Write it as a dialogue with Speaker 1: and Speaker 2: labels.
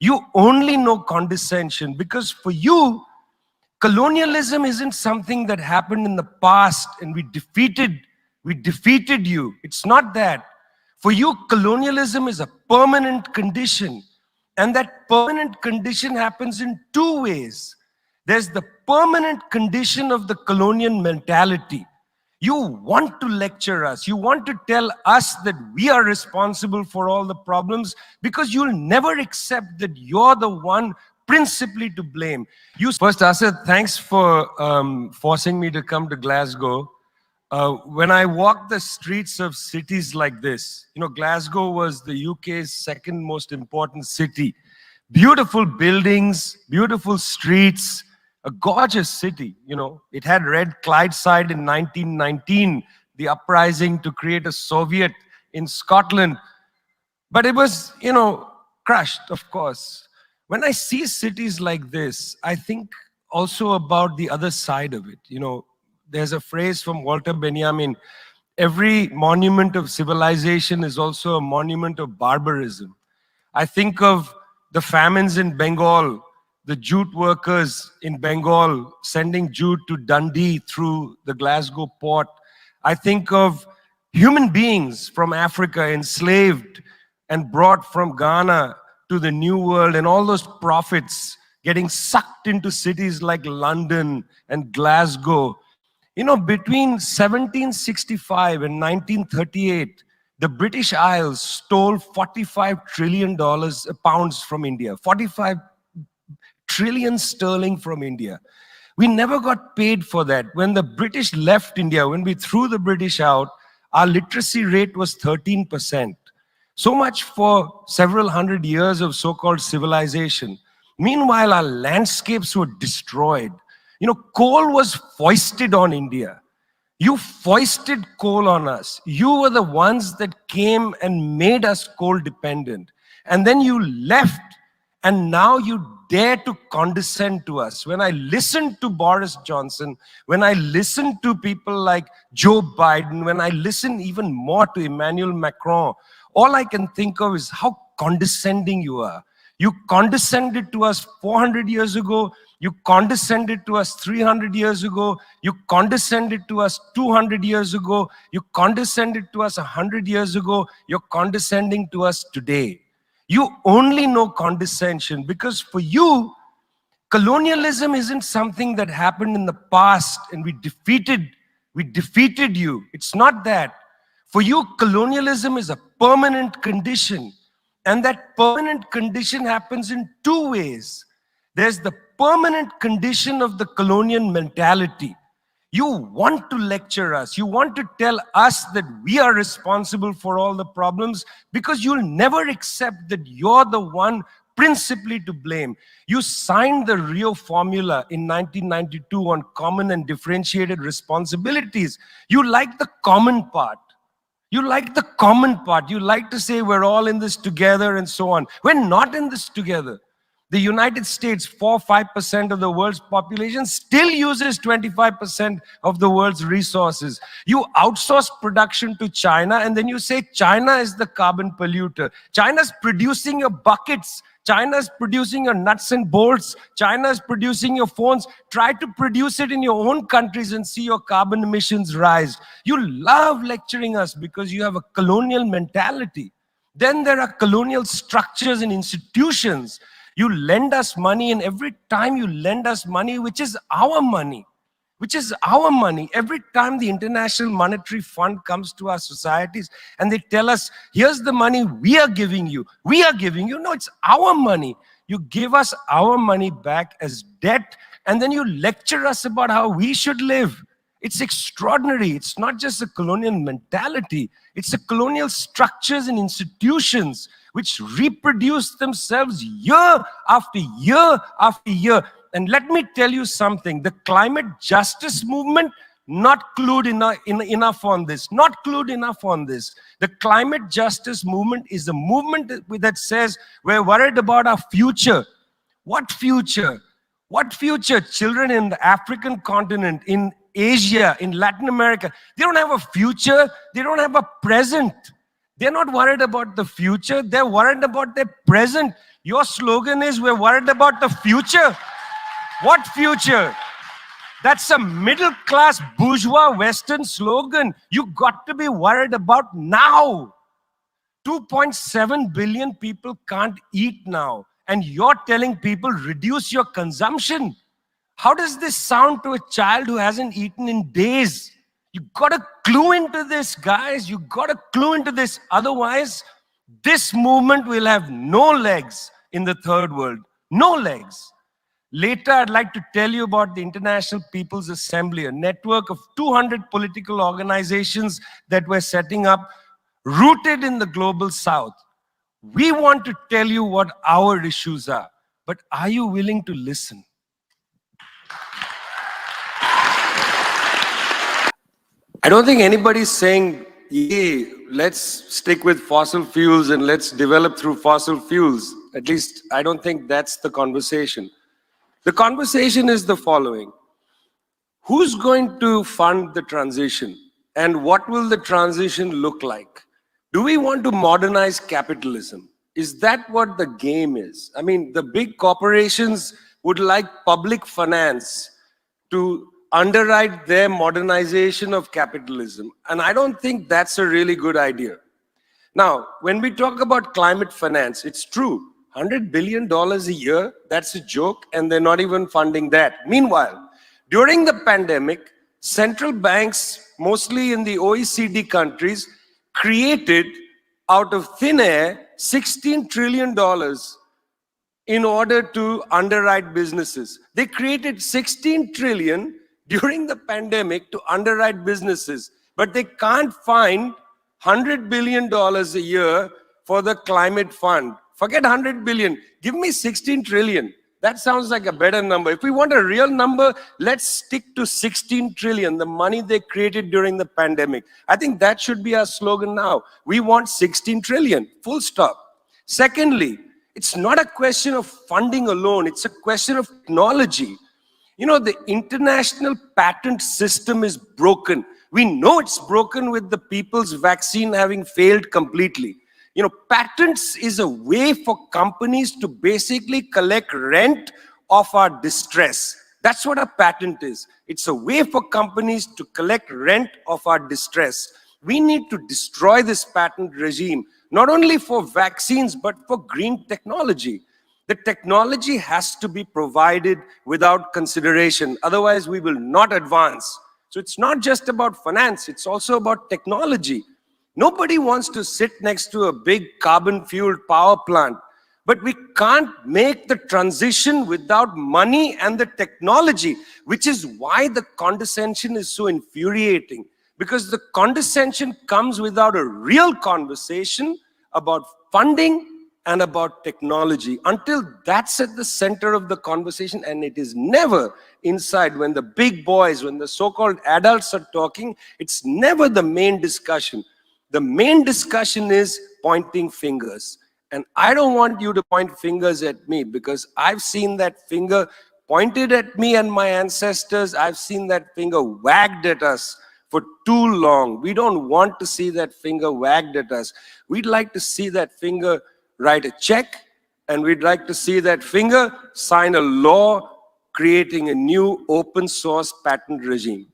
Speaker 1: You only know condescension because for you, colonialism isn't something that happened in the past and we defeated you. It's not that. For you, colonialism is a permanent condition. And that permanent condition happens in two ways. There's the permanent condition of the colonial mentality. You want to lecture us. You want to tell us that we are responsible for all the problems because you'll never accept that you're the one principally to blame. First, Asad, thanks for forcing me to come to Glasgow. When I walk the streets of cities like this, Glasgow was the UK's second most important city. Beautiful buildings, beautiful streets, a gorgeous city. It had Red Clydeside in 1919, the uprising to create a Soviet in Scotland. But it was, crushed, of course. When I see cities like this, I think also about the other side of it. There's a phrase from Walter Benjamin, every monument of civilization is also a monument of barbarism. I think of the famines in Bengal, the jute workers in Bengal sending jute to Dundee through the Glasgow port. I think of human beings from Africa enslaved and brought from Ghana to the New World, and all those prophets getting sucked into cities like London and Glasgow. Between 1765 and 1938, the British Isles stole $45 trillion pounds from India, 45 trillion sterling from India. We never got paid for that. When the British left India, when we threw the British out, our literacy rate was 13%. So much for several hundred years of so-called civilization. Meanwhile, our landscapes were destroyed. Coal was foisted on India. You foisted coal on us. You were the ones that came and made us coal dependent. And then you left, and now you dare to condescend to us. When I listen to Boris Johnson, when I listen to people like Joe Biden, when I listen even more to Emmanuel Macron, all I can think of is how condescending you are. You condescended to us 400 years ago. You condescended to us 300 years ago. You condescended to us 200 years ago. You condescended to us 100 years ago. You're condescending to us today. You only know condescension because for you, colonialism isn't something that happened in the past and we defeated you. It's not that. For you, colonialism is a permanent condition. And that permanent condition happens in two ways. There's the permanent condition of the colonial mentality. You want to lecture us. You want to tell us that we are responsible for all the problems because you'll never accept that you're the one principally to blame. You signed the Rio Formula in 1992 on common and differentiated responsibilities. You like the common part. You like the common part. You like to say we're all in this together and so on. We're not in this together. The United States, 4-5% of the world's population, still uses 25% of the world's resources. You outsource production to China, and then you say China is the carbon polluter. China's producing your buckets. China's producing your nuts and bolts. China's producing your phones. Try to produce it in your own countries and see your carbon emissions rise. You love lecturing us because you have a colonial mentality. Then there are colonial structures and institutions. You lend us money, and every time you lend us money, which is our money, every time the International Monetary Fund comes to our societies and they tell us, here's the money we are giving you. No, it's our money. You give us our money back as debt, and then you lecture us about how we should live. It's extraordinary. It's not just a colonial mentality. It's the colonial structures and institutions which reproduce themselves year after year after year. And let me tell you something, the climate justice movement, not clued enough on this. The climate justice movement is a movement that says we're worried about our future. What future? What future? Children in the African continent, in Asia, in Latin America, they don't have a future, they don't have a present. They're not worried about the future, they're worried about their present. Your slogan is, we're worried about the future. What future? That's a middle-class bourgeois Western slogan. You got to be worried about now. 2.7 billion people can't eat now. And you're telling people, reduce your consumption. How does this sound to a child who hasn't eaten in days? You got to clue into this, guys. You got to clue into this. Otherwise, this movement will have no legs in the third world. No legs. Later, I'd like to tell you about the International People's Assembly, a network of 200 political organizations that we're setting up, rooted in the global south. We want to tell you what our issues are, but are you willing to listen? I don't think anybody's saying, hey, let's stick with fossil fuels and let's develop through fossil fuels. At least, I don't think that's the conversation. The conversation is the following. Who's going to fund the transition? And what will the transition look like? Do we want to modernize capitalism? Is that what the game is? I mean, the big corporations would like public finance to underwrite their modernization of capitalism. And I don't think that's a really good idea. Now, when we talk about climate finance, it's true. $100 billion a year, that's a joke, and they're not even funding that. Meanwhile, during the pandemic, central banks, mostly in the OECD countries, created out of thin air $16 trillion in order to underwrite businesses. They created 16 trillion during the pandemic to underwrite businesses, but they can't find $100 billion a year for the climate fund. Forget 100 billion, give me 16 trillion. That sounds like a better number. If we want a real number, let's stick to 16 trillion, the money they created during the pandemic. I think that should be our slogan now. We want 16 trillion, full stop. Secondly, it's not a question of funding alone, it's a question of technology. You know, the international patent system is broken. We know it's broken with the people's vaccine having failed completely. You know, patents is a way for companies to basically collect rent of our distress. That's what a patent is. It's a way for companies to collect rent of our distress. We need to destroy this patent regime, not only for vaccines, but for green technology. The technology has to be provided without consideration. Otherwise, we will not advance. So it's not just about finance, it's also about technology. Nobody wants to sit next to a big carbon-fueled power plant, but we can't make the transition without money and the technology, which is why the condescension is so infuriating, because the condescension comes without a real conversation about funding and about technology. Until that's at the center of the conversation, and it is never inside when the big boys, when the so-called adults are talking, it's never the main discussion. The main discussion is pointing fingers. And I don't want you to point fingers at me, because I've seen that finger pointed at me and my ancestors. I've seen that finger wagged at us for too long. We don't want to see that finger wagged at us. We'd like to see that finger write a check, and we'd like to see that finger sign a law creating a new open source patent regime.